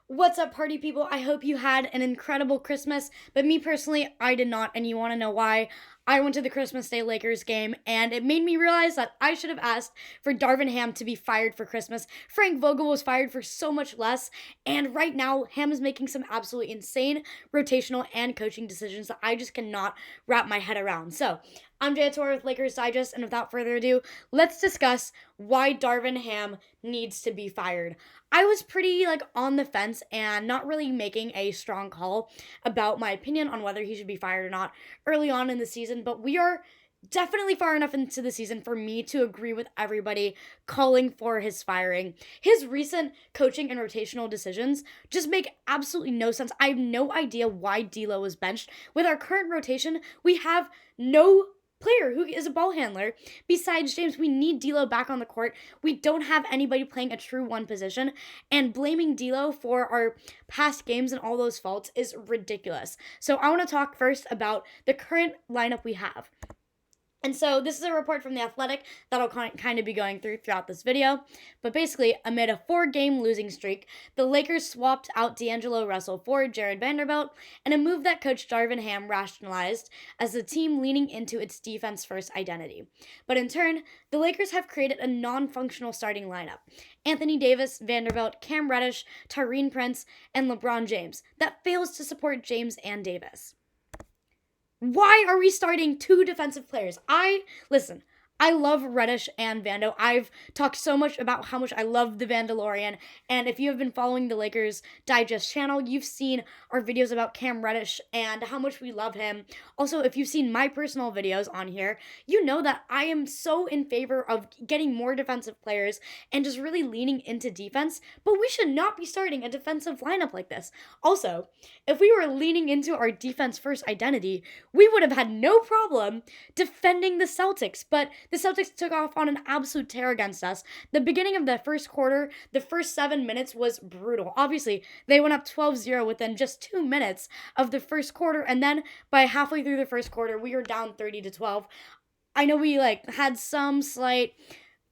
What's up, party people? I hope you had an incredible Christmas, but me personally, I did not, and you want to know why? I went to the Christmas Day Lakers game, and it made me realize that I should have asked for Darvin Ham to be fired for Christmas. Frank Vogel was fired for so much less, and right now, Ham is making some absolutely insane rotational and coaching decisions that I just cannot wrap my head around. So, I'm Jaya Tewari with Lakers Digest, and without further ado, let's discuss why Darvin Ham needs to be fired. I was pretty on the fence and not really making a strong call about my opinion on whether he should be fired or not early on in the season, but we are definitely far enough into the season for me to agree with everybody calling for his firing. His recent coaching and rotational decisions just make absolutely no sense. I have no idea why D'Lo was benched. With our current rotation, we have no player who is a ball handler besides James. We need D'Lo back on the court. We don't have anybody playing a true one position, and blaming D'Lo for our past games and all those faults is ridiculous. So I want to talk first about the current lineup we have. And so this is a report from The Athletic that I'll kind of be going throughout this video. But basically, amid a 4-game losing streak, the Lakers swapped out D'Angelo Russell for Jared Vanderbilt, and a move that coach Darvin Ham rationalized as the team leaning into its defense-first identity. But in turn, the Lakers have created a non-functional starting lineup. Anthony Davis, Vanderbilt, Cam Reddish, Taren Prince, and LeBron James that fails to support James and Davis. Why are we starting two defensive players? I love Reddish and Vando. I've talked so much about how much I love the Vandalorian, and if you have been following the Lakers Digest channel, you've seen our videos about Cam Reddish and how much we love him. Also, if you've seen my personal videos on here, you know that I am so in favor of getting more defensive players and just really leaning into defense, but we should not be starting a defensive lineup like this. Also, if we were leaning into our defense-first identity, we would have had no problem defending the Celtics, but the Celtics took off on an absolute tear against us. The beginning of the first quarter, the first 7 minutes was brutal. Obviously, they went up 12-0 within just 2 minutes of the first quarter, and then by halfway through the first quarter, we were down 30-12. I know we had some slight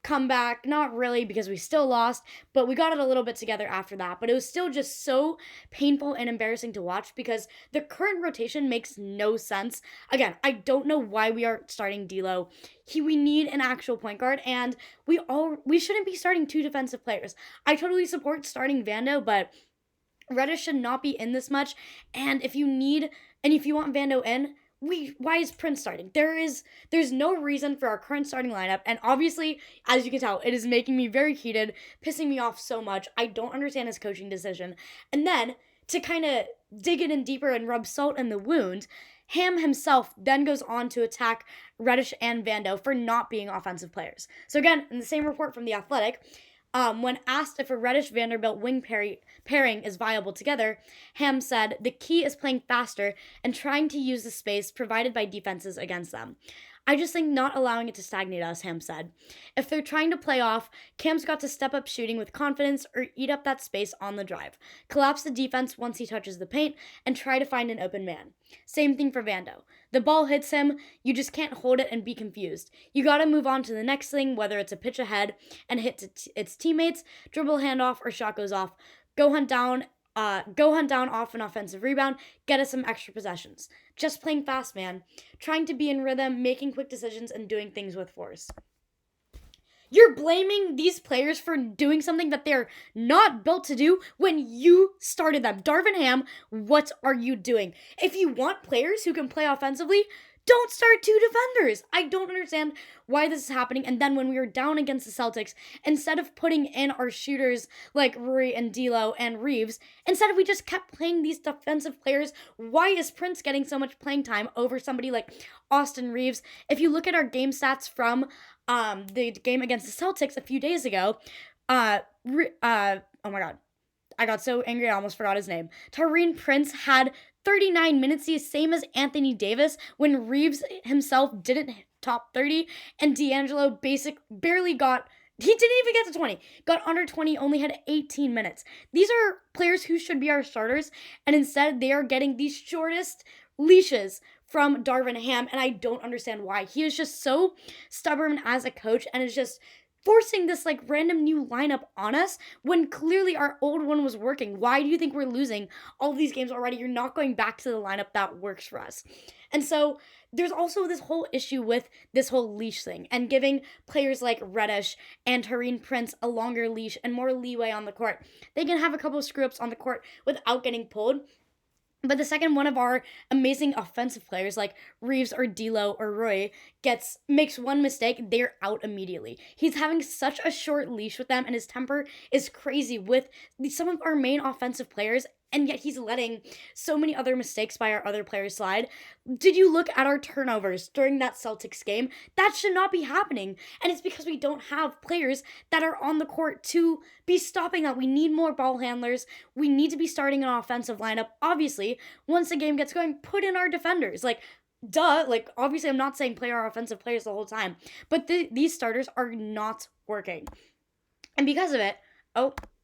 comeback, not really because we still lost, but we got it a little bit together after that. But it was still just so painful and embarrassing to watch because the current rotation makes no sense. Again, I don't know why we are starting D'Lo. We need an actual point guard, and we shouldn't be starting two defensive players. I totally support starting Vando, but Reddish should not be in this much. And if you want Vando in, why is Prince starting? There's no reason for our current starting lineup, and obviously, as you can tell, it is making me very heated, pissing me off so much. I don't understand his coaching decision. And then, to kind of dig it in deeper and rub salt in the wound, Ham himself then goes on to attack Reddish and Vando for not being offensive players. So again, in the same report from The Athletic, when asked if a Reddish-Vanderbilt wing pairing is viable together, Ham said, "The key is playing faster and trying to use the space provided by defenses against them. I just think not allowing it to stagnate us," Ham said. "If they're trying to play off, Cam's got to step up shooting with confidence or eat up that space on the drive. Collapse the defense once he touches the paint and try to find an open man. Same thing for Vando. The ball hits him, you just can't hold it and be confused. You gotta move on to the next thing, whether it's a pitch ahead and hit its teammates, dribble handoff, or shot goes off. Go hunt down off an offensive rebound, get us some extra possessions. Just playing fast, man. Trying to be in rhythm, making quick decisions, and doing things with force." You're blaming these players for doing something that they're not built to do when you started them. Darvin Ham, what are you doing? If you want players who can play offensively, don't start two defenders. I don't understand why this is happening. And then when we were down against the Celtics, instead of putting in our shooters like Rui and D'Lo and Reaves, instead we just kept playing these defensive players. Why is Prince getting so much playing time over somebody like Austin Reaves? If you look at our game stats from the game against the Celtics a few days ago, oh my god, I got so angry I almost forgot his name. Taren Prince had 39 minutes, the same as Anthony Davis, when Reaves himself didn't top 30, and D'Angelo barely got, he didn't even get to 20, got under 20, only had 18 minutes. These are players who should be our starters, and instead they are getting the shortest leashes from Darvin Ham, and I don't understand why. He is just so stubborn as a coach, and is just forcing this like random new lineup on us when clearly our old one was working? Why do you think we're losing all these games already? You're not going back to the lineup that works for us. And so there's also this whole issue with this whole leash thing and giving players like Reddish and Taren Prince a longer leash and more leeway on the court. They can have a couple of screw-ups on the court without getting pulled. But the second one of our amazing offensive players like Reaves or D'Lo or Rui makes one mistake, they're out immediately. He's having such a short leash with them, and his temper is crazy with some of our main offensive players, and yet he's letting so many other mistakes by our other players slide. Did you look at our turnovers during that Celtics game? That should not be happening, and it's because we don't have players that are on the court to be stopping that. We need more ball handlers. We need to be starting an offensive lineup. Obviously, once the game gets going, put in our defenders. Like, duh. Like, obviously, I'm not saying play our offensive players the whole time, but these starters are not working. And because of it,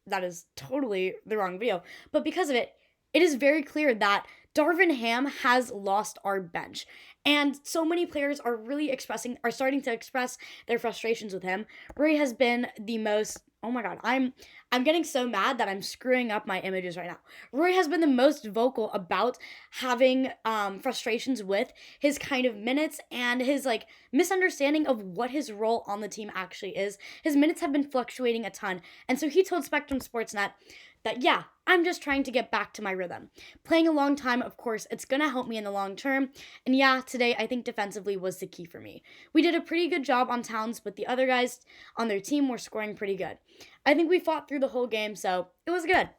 that is totally the wrong video. But because of it, it is very clear that Darvin Ham has lost our bench. And so many players are starting to express their frustrations with him. Rui has been the most, oh my god, I'm getting so mad that I'm screwing up my images right now. Rui has been the most vocal about having frustrations with his kind of minutes and his like misunderstanding of what his role on the team actually is. His minutes have been fluctuating a ton. And so he told Spectrum Sportsnet that, yeah, I'm just trying to get back to my rhythm. Playing a long time, of course, it's going to help me in the long term. And yeah, today I think defensively was the key for me. We did a pretty good job on Towns, but the other guys on their team were scoring pretty good. I think we fought through the whole game, so it was good.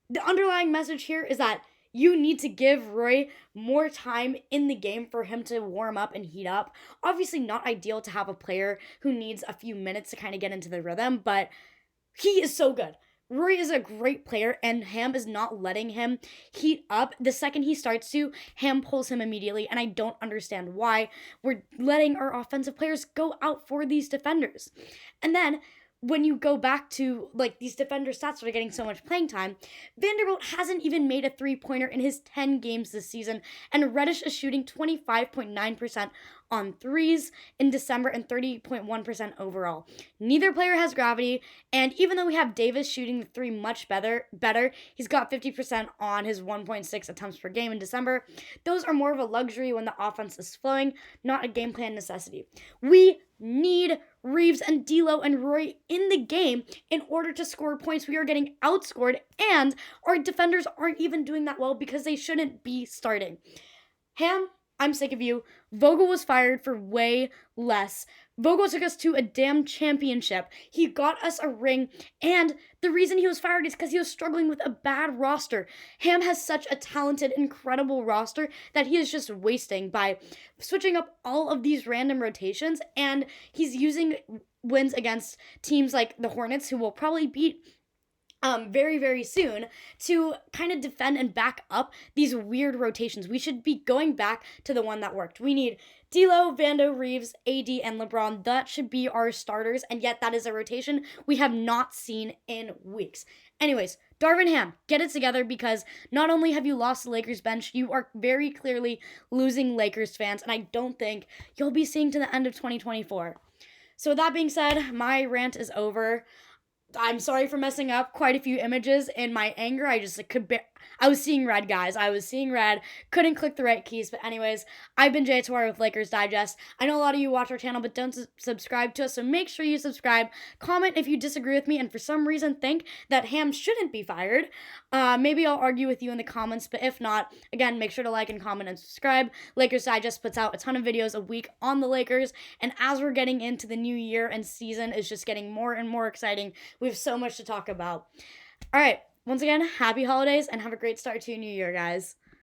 The underlying message here is that you need to give Rui more time in the game for him to warm up and heat up. Obviously not ideal to have a player who needs a few minutes to kind of get into the rhythm, but he is so good. Rui is a great player, and Ham is not letting him heat up. The second he starts to, Ham pulls him immediately, and I don't understand why we're letting our offensive players go out for these defenders. And then when you go back to like these defender stats that are getting so much playing time, Vanderbilt hasn't even made a three-pointer in his 10 games this season, and Reddish is shooting 25.9% on threes in December and 30.1% overall. Neither player has gravity, and even though we have Davis shooting the three much better, he's got 50% on his 1.6 attempts per game in December. Those are more of a luxury when the offense is flowing, not a game plan necessity. We need Reaves and D'Lo and Rui in the game in order to score points. We are getting outscored, and our defenders aren't even doing that well because they shouldn't be starting. Ham, I'm sick of you. Vogel was fired for way less. Vogel took us to a damn championship. He got us a ring, and the reason he was fired is because he was struggling with a bad roster. Ham has such a talented, incredible roster that he is just wasting by switching up all of these random rotations, and he's using wins against teams like the Hornets, who will probably beat very, very soon, to kind of defend and back up these weird rotations. We should be going back to the one that worked. We need D'Lo, Vando, Reaves, AD, and LeBron. That should be our starters, and yet that is a rotation we have not seen in weeks. Anyways, Darvin Ham, get it together, because not only have you lost the Lakers bench, you are very clearly losing Lakers fans, and I don't think you'll be seeing to the end of 2024. So with that being said, my rant is over. I'm sorry for messing up quite a few images in my anger. I was seeing red, guys. I was seeing red. Couldn't click the right keys. But anyways, I've been Jaya Tewari with Lakers Digest. I know a lot of you watch our channel but don't subscribe to us, so make sure you subscribe. Comment if you disagree with me and for some reason think that Ham shouldn't be fired. Maybe I'll argue with you in the comments, but if not, again, make sure to like and comment and subscribe. Lakers Digest puts out a ton of videos a week on the Lakers, and as we're getting into the new year and season is just getting more and more exciting, we have so much to talk about. All right. Once again, happy holidays and have a great start to your new year, guys.